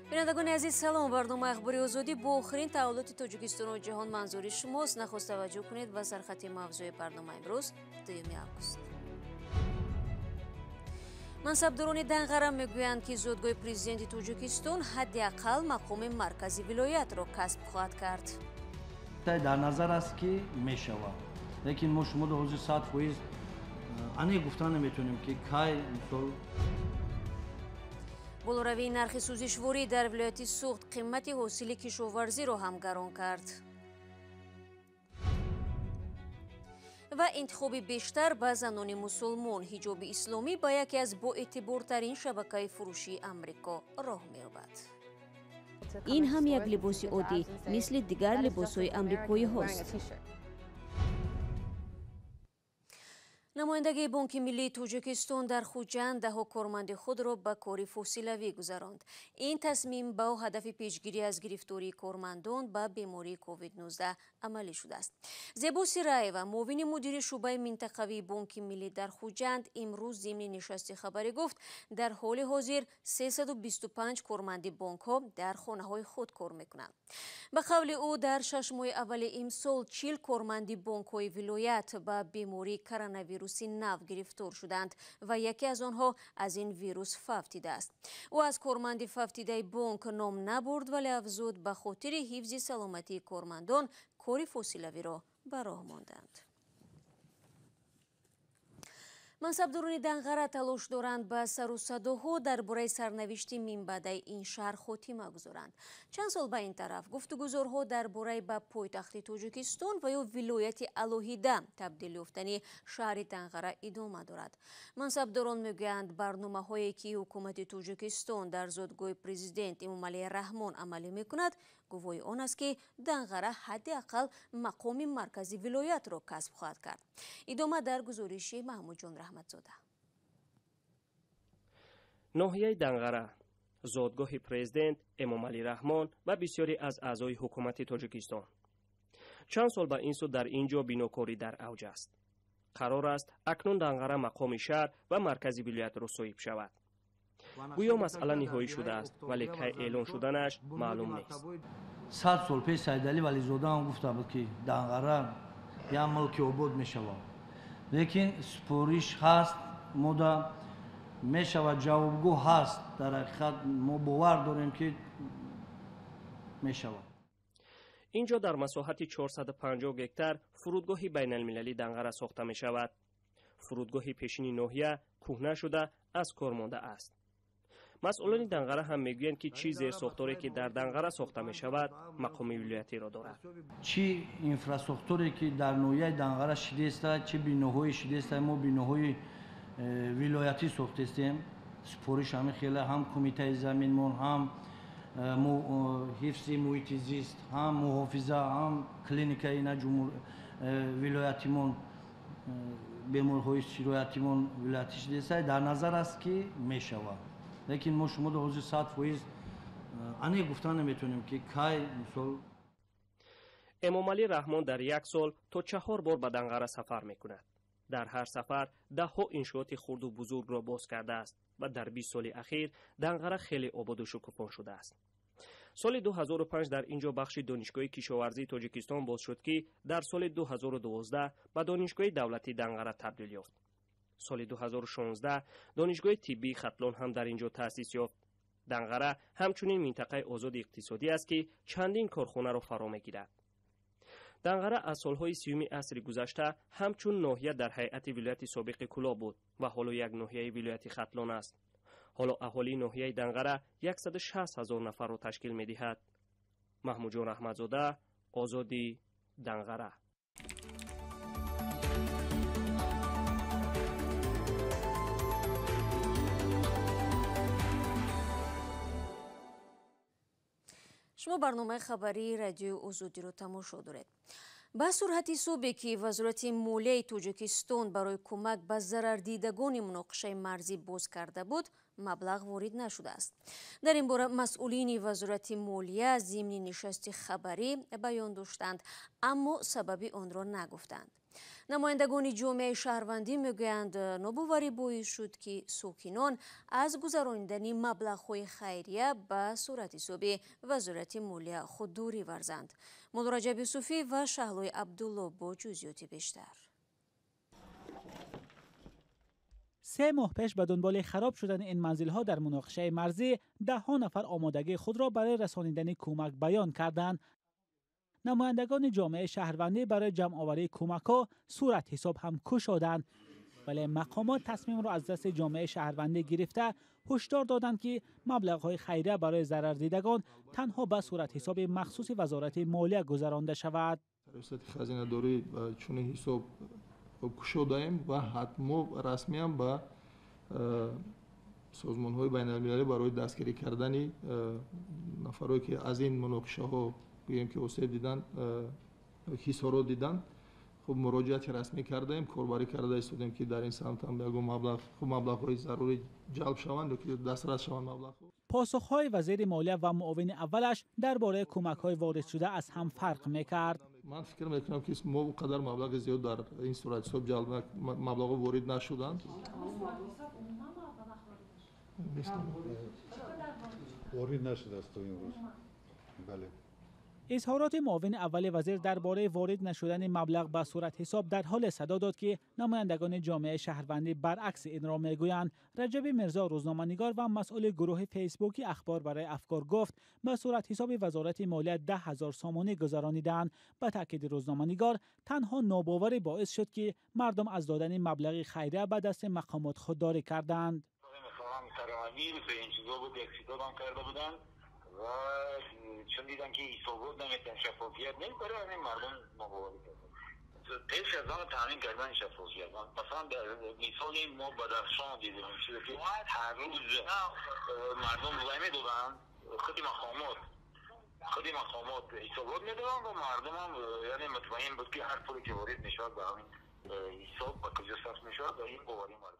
بینندگان عزیز سلام. برنامه اخباری آزادی با آخرین تحولات تاجیکستان و جهان منظور شماست. نخست توجه کنید و سرخط موضوع برنامه امروز 2 آگوست. منصبداران دنقره میگویند که زادگاه پرزیدنت تاجیکستان حداقل مقام مرکزی ولایت را کسب خواهد کرد. در نظر است که میشود، لیکن ما شما در حوزه 100% آنی گفتن نمیتونیم که کی مثال بالوروی نرخ سوزشواری در ولایت سوخت قیمت حاصل کشاورزی را هم گران کرد. و انتخاب بیشتر به زنان مسلمان، حجاب اسلامی به یکی از با اعتبارترین شبکه فروشی امریکا راه می‌یابد. این هم یک لباس عادی مثل دیگر لباس‌های امریکایی هاست. نمایندگی بانک ملی تاجیکستان در خوجند ده کارمند خود را به کار فاصلوی گذراند. این تصمیم با هدف پیشگیری از گرفتاری کارمندان به بیماری کووید 19 عملی شده است. زیبا سیرای و معاون مدیر شعبه منطقوی بانک ملی در خوجند امروز ضمن نشست خبری گفت در حال حاضر 325 کارمند بانک ها در خانه های خود کار میکنند. به قول او در 6 ماه اول امسال 40 کارمند بانک های ولایت به بیماری کرونا ویروس نو گرفتار شدند و یکی از آنها از این ویروس فوتیده است. او از کارمند فوتیده بانک نام نبرد ولی افزود به خاطر حفظ سلامتی کارمندان کار فاصلوی را به راه ماندند. منصبداران دنقره تلاش دارند به سر و صداها درباره سرنوشت منبعد این شهر خاتمه گذارند. چند سال به این طرف گفتگوزارها درباره به پایتخت تاجیکستان و یا ولایت علاهیده تبدیل یافتن شهر دنقره ادامه دارد. منصبداران میگویند برنامه‌هایی که حکومت تاجیکستان در زادگاه پرزیدنت امامعلی رحمان عملی میکند گواهی آن است که دنقره حداقل مقام مرکزی ولایت را کسب خواهد کرد. ادامه در گزارش محمود جان رحمتزاده. ناحیه دنقره، زادگاه پرزیدنت امامعلی رحمان و بسیاری از اعضای حکومت تاجیکستان. چند سال به این سو در اینجا بیناکاری در اوج است. قرار است اکنون دنقره مقام شهر و مرکزی ولایت را صاحب شود. گویا مسئله نهایی شده است ولی کی اعلان شدنش معلوم نیست. 100 سال پیش سیدعلی ولیزاده هم گفته بود که دنقره یا ملک آباد می شود، لیکن سپارش هست، ما می شود جوابگو هست. در حقیقت ما باور داریم که می شود. اینجا در مساحت 450 هکتار فرودگاه بین المللی دنقره ساخته می شود. فرودگاه پیشین ناحیه کهنه شده از کار مانده است. مسئولان دنقره هم میگویند که چیز ساختاری که در دنقره ساخته می شود مقام ولایتی را دارد. چی اینفراستراکچوری که در ناحیه دنقره شده است، چه بیناهای شده است، ما بیناهای ولایتی ساخته استیم. سپارش همه خیلی هم کمیته زمینمون، هم حفظ محیط زیست، هم محافظه، هم کلینیک اینا جمهور ولایتیمون بیمارهای سیرایتیمون ولایتی شده است. در نظر است که می شود، لیکن ما شما در حوزه 100% آنی گفتن نمیتونیم که کی مثال. امامعلی رحمان در یک سال تا 4 بار به دنقره سفر میکند. در هر سفر 10 انشاءات خرد و بزرگ را باز کرده است و در 20 سال اخیر دنقره خیلی آباد و شکوفا شده است. سال 2005 در اینجا بخش دانشگاه کشاورزی تاجیکستان باز شد که در سال 2012 به دانشگاه دولتی دنقره تبدیل یافت. سال 2016 دانشگاه طبی ختلان هم در اینجا تأسیس یافت. دنقره همچنین منطقه آزاد اقتصادی است که چندین کارخانه را فرا میگیرد. دنقره از سالهای 30 عصر گذشته همچون ناحیه در هیئت ولایت سابق کلا بود و حالا یک ناحیه ولایت ختلان است. حالا اهالی ناحیه دنقره 160,000 نفر را تشکیل می‌دهد. محمود جان رحمتزاده، آزادی، دنقره. شما برنامه خبری رادیو آزادی رو تماشا دارید. به صورت حسابی که وزارت مالیه تاجیکستان برای کمک به ضرردیدگان مناقشه مرزی باز کرده بود، مبلغ وارد نشده است. در این باره مسئولین وزارت مالیه ضمن نشست خبری بیان داشتند، اما سبب آن را نگفتند. намояндагони ҷомеаи шаҳрвандӣ мегӯянд нобоварӣ боис шуд ки сокинон аз гузарондани маблағҳои хайрия ба суратҳисоби вазорати молия худдорӣ варзанд. мулло раҷаб юсуфӣ ва шаҳлои абдулло бо ҷузъиёти бештар. 3 ماه پیش به دنبال خراب شدن این منزل‌ها در مناقشه مرزی، ده‌ها نفر آمادگی خود را برای رسانیدن کمک بیان کردند. نمایندگان جامعه شهروندی برای جمع‌آوری کمک‌ها صورت حساب هم گشودند، ولی مقامات تصمیم را از دست جامعه شهروندی گرفته هشدار دادند که مبلغ‌های خیریه برای ضرر دیدگان تنها به صورت حساب مخصوص وزارت مالیه گذرانده شود. خزینه‌داری چون حساب گشودیم و حتما رسمی هم به سازمان‌های بین‌المللی برای دستگیری کردن نفرایی که از این مناقشه‌ها بگیم که آسیب دیدن، خسارات دیدن، خب مراجعت رسمی کردیم، کاربری کرده ایستادیم که در این سمت هم یگو مبلغ‌های ضروری جلب شوند و که دسترس شوند مبلغ‌ها. پاسخ‌های وزیر مالیه و معاون اولش درباره کمک‌های وارد شده از هم فرق می‌کرد. من فکر می‌کنم که ما اونقدر مبلغ زیاد در این صورت حساب جلب مبلغ وارد نشدند. وارد نشده است تا امروز. بله. اظهارات معاون اول وزیر درباره وارد نشدن مبلغ به صورت حساب در حال صدا داد که نمایندگان جامعه شهروندی برعکس این را میگویند. رجب میرزا روزنامه‌نگار و مسئول گروه فیسبوکی اخبار برای افکار گفت به صورت حساب وزارت مالیه 10,000 سامانی گذرانیدند. به تاکید روزنامه‌نگار تنها ناباوری باعث شد که مردم از دادن مبلغ خیریه به دست مقامات خودداری کردند. و چون دیدن که حسابات نمیتن شفافیت نمیکنه این مردم مبارزه کردن پیش از آن تامین کردن شفافیت. مثلا در مثال ما بدخشان دیدیم که هر روز مردم روی میدادن خود مقامات حسابات میدادن و مردم هم یعنی مطمئن بود که هر پولی که وارد میشد به همین حساب به کجا صرف میشد و این باوری مردم.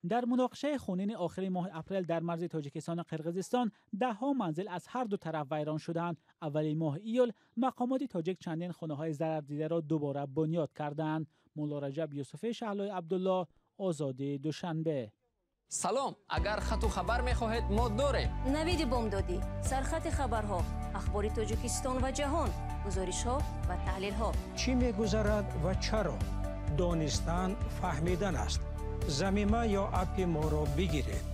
در مناقشه خونین آخر ماه اپریل در مرز تاجیکستان و قرقیزستان 10 منزل از هر دو طرف ویران شدند. اول ماه ایول مقامات تاجیک چندین خانه‌های ضرر دیده را دوباره بنیاد کردند. مولو رجب یوسفی، شهلای عبدالله، آزادی دوشنبه. سلام، اگر خط و خبر می‌خواهید ما داریم. نوید بامدادی، سرخط خبرها، اخبار تاجیکستان و جهان، گزارش‌ها و تحلیل‌ها. چی می‌گذرد و چرا؟ دانستن فهمیدن است. زمینه یا اپی ما را بگیرید.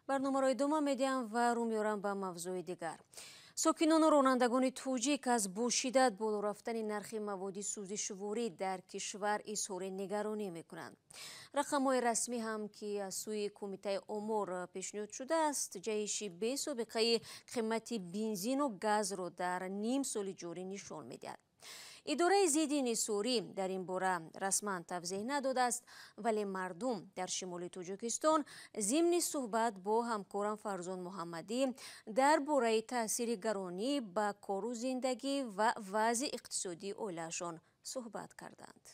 برنامه را ادامه میدیم و رو میارم به موضوع دیگر. ساکنان و رانندگان توجیک از با شدت بالا رفتن نرخ مواد سوزشواری در کشور اظهار نگرانی میکنند. رقم‌های رسمی هم که از سوی کمیته امور پیشنهاد شده است جهش بی سابقه قیمت بنزین و گاز را در نیم سال جاری نشان میدهد. اداره ضد انحصاری در این باره رسما توضیح نداده است، ولی مردم در شمال تاجیکستان ضمن صحبت با همکارم فرزان محمدی درباره تاثیر گرانی به کار و زندگی و وضع اقتصادی عائله‌شان صحبت کردند.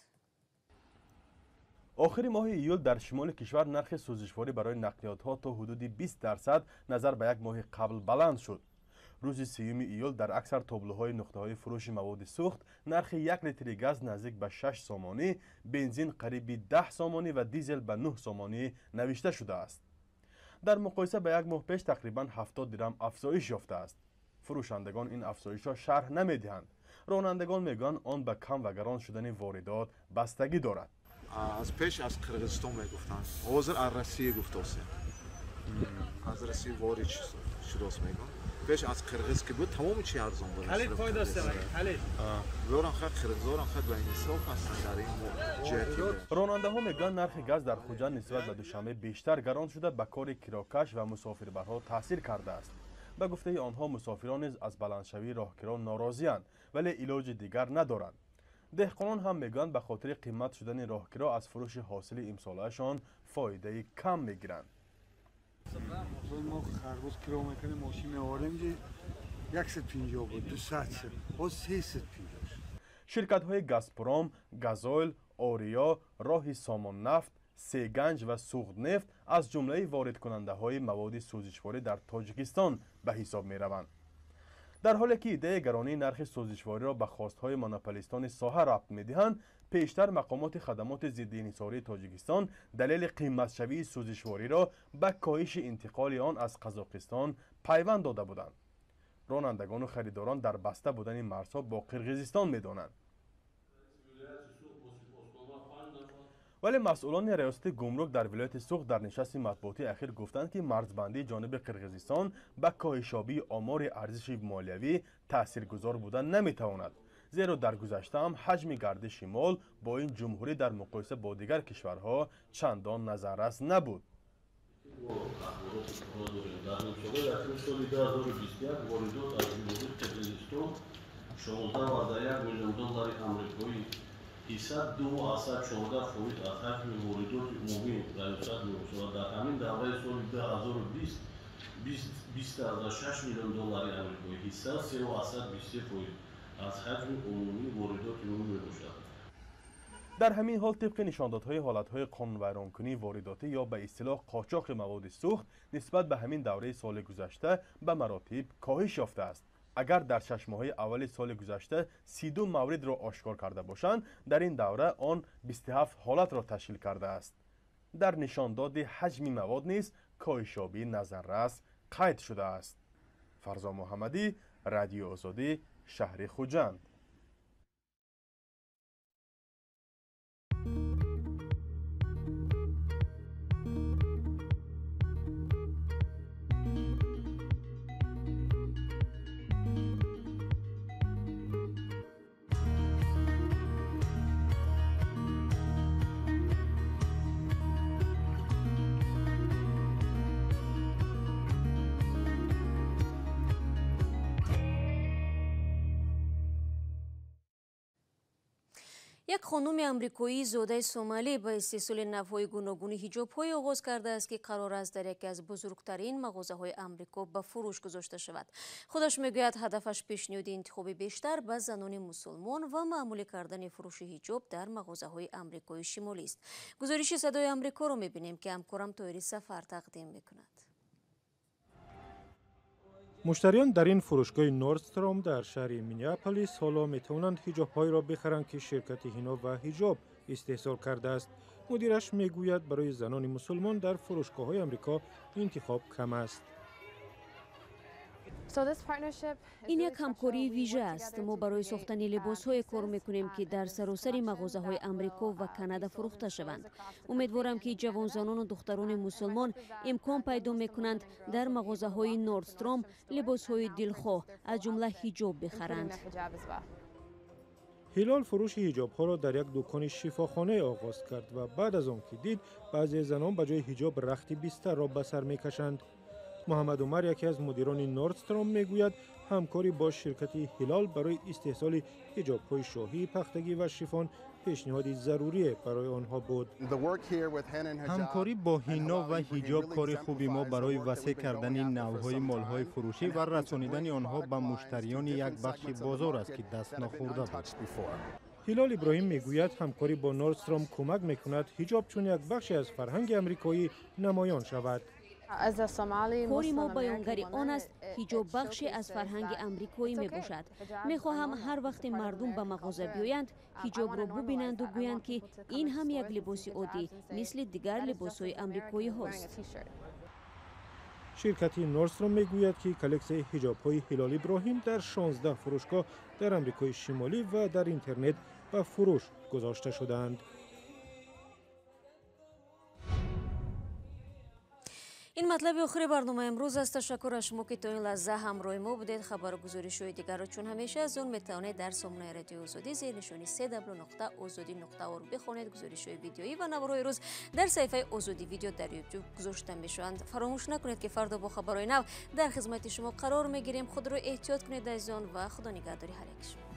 آخر ماه ایول در شمال کشور نرخ سوزشواری برای نقلیات‌ها تا حدود 20% نظر به یک ماه قبل بلند شد. روز 3 ایول در اکثر تابلوهای نقطه‌های فروش مواد سوخت نرخ 1 لیتر گاز نزدیک به 6 سامانی، بنزین قریب 10 سامانی و دیزل به 9 سامانی نوشته شده است. در مقایسه به یک ماه پیش تقریباً 70 درم افزایش یافته است. فروشندگان این افزایش را شرح نمی‌دهند. رانندگان میگویند آن به کم و گران شدن واردات بستگی دارد. از پیش از قرقیزستان میگفتند، حاضر از روسیه گفته است. از روسیه وارد شده است میگن. پیش از قرقیز که بود تمام چی ارزان بود. خالد پای داشته خالد. زوران خد قرقیزان خد و انصاف هستند در این جهت. راننده ها میگن نرخ گاز در خوجند نسبت به دوشنبه بیشتر گران شده به کار کراکش و مسافربرها تاثیر کرده است. به گفته آنها مسافران نیز از بلندشوی راهکرها ناراضی‌اند ولی علاج دیگر ندارند. دهقانان هم میگن به خاطر قیمت شدن راهکرها از فروش حاصل امسالهشان فایده کم میگیرند. ما خرگوش کیلومتر ماشین می‌آوریم 150 بود 200 و 350. شرکت‌های گازپروم، گازوئیل، آریا، راه سامان نفت، سیگنج و سوخت نفت از جمله وارد کننده های مواد سوزشواری در تاجیکستان به حساب می روند. در حالی که ایده گرانی نرخ سوزشواری را به خواستهای مونوپولیستان ساحه ربط می‌دهند، پیشتر مقامات خدمات ضد انحصاری تاجیکستان دلیل قیمتشوی سوزشواری را به کاهش انتقال آن از قزاقستان پیوند داده بودند. رانندگان و خریداران در بسته بودن مرزها با قرقیزستان می‌دانند. ولی مسئولان ریاست گمرک در ولایت سوخت در نشست مطبوعاتی اخیر گفتند که مرزبندی جانب قرقیزستان به کاهش‌یابی آمار ارزش مالیوی تاثیرگذار بودن نمی‌تواند، زیرا در گذشته هم حجم گردش مال با این جمهوری در مقایسه با دیگر کشورها چندان نظررس نبود. حساب 2.14% از حجم واردات عمومی ریاست نوشته در همین دوره سال 2020 20.6 میلیون دلار آمریکایی حساب 3.23% از حجم عمومی واردات عمومی باشد. در همین حال طبق نشاندادهای حالتهای قانون‌ویرانکنی وارداتی یا به اصطلاح قاچاق مواد سوخت نسبت به همین دوره سال گذشته به مراتب کاهش یافته است. اگر در 6 ماه اول سال گذشته 32 مورد را آشکار کرده باشند، در این دوره آن 27 حالت را تشکیل کرده است. در نشانداد حجم مواد نیز کاهش‌یابی نظررس قید شده است. فرزا محمدی، رادیو آزادی، شهر خوجند. یک خانم آمریکایی زاده سومالی به استحصال نوع‌های گوناگون حجاب‌های آغاز کرده است که قرار است در یکی از بزرگترین مغازه‌های آمریکا به فروش گذاشته شود. خودش میگوید هدفش پیشنهاد انتخاب بیشتر به زنان مسلمان و معمولی کردن فروش حجاب در مغازه‌های آمریکای شمالی است. گزارش صدای آمریکا را می‌بینیم که همکارم طاهر سفر تقدیم می‌کند. مشتریان در این فروشگاه نوردستروم در شهر مینیاپولیس حالا میتوانند حجاب‌های را بخرند که شرکت هینا و حجاب استحصال کرده است. مدیرش میگوید برای زنان مسلمان در فروشگاه‌های آمریکا انتخاب کم است. این یک همکاری ویژه است. ما برای ساختن لباس‌های کار می‌کنیم که در سراسر مغازه‌های آمریکا و کانادا فروخته شوند. امیدوارم که جوان زنان و دختران مسلمان امکان پیدا می‌کنند در مغازه‌های نوردستروم لباس‌های دلخواه از جمله حجاب بخرند. هلال فروش حجاب‌ها را در یک دکان شفاخانه آغاز کرد و بعد از آن که دید بعضی زنان به جای حجاب رخت بیستر را به سر می‌کشند. محمد عمر یکی از مدیران نوردستروم میگوید همکاری با شرکت هلال برای استحصال حجاب‌های شاهی، پختگی و شیفون پیشنهادی ضروری برای آنها بود. همکاری با هینا و حجاب کار خوبی ما برای وسیع کردن نوع‌های مال‌های فروشی و رسانیدن آنها به مشتریان یک بخش بازار است که دست نخورده بود. هلال ابراهیم میگوید همکاری با نوردستروم کمک میکند حجاب چون یک بخشی از فرهنگ آمریکایی نمایان شود. کاری ما بیانگر آن است حجاب بخشی از فرهنگ آمریکایی می باشد. می خواهم هر وقت مردم به مغازه بیایند حجاب را ببینند و گویند که این هم یک لباس عادی مثل دیگر لباس‌های آمریکایی هاست. شرکت نوردستروم میگوید که کلکسیون حجاب‌های هلال ابراهیم در 16 فروشگاه در آمریکای شمالی و در اینترنت به فروش گذاشته شدند. این مطلب آخر برنامه امروز است. تشکر از شما که تا این لحظه همراه ما بودید. خبر و گزارش‌های دیگر را چون همیشه از اون میتوانید در سامانه رادیو آزادی زیر نشانی www.azadi.org بخوانید. گزارش‌های ویدیویی و نوارهای روز در صفحه آزادی ویدیو در یوتیوب گذاشته میشوند. فراموش نکنید که فردا با خبرهای نو در خدمت شما قرار میگیریم. خود را احتیاط کنید عزیزان و خدا نگهداری هر یک.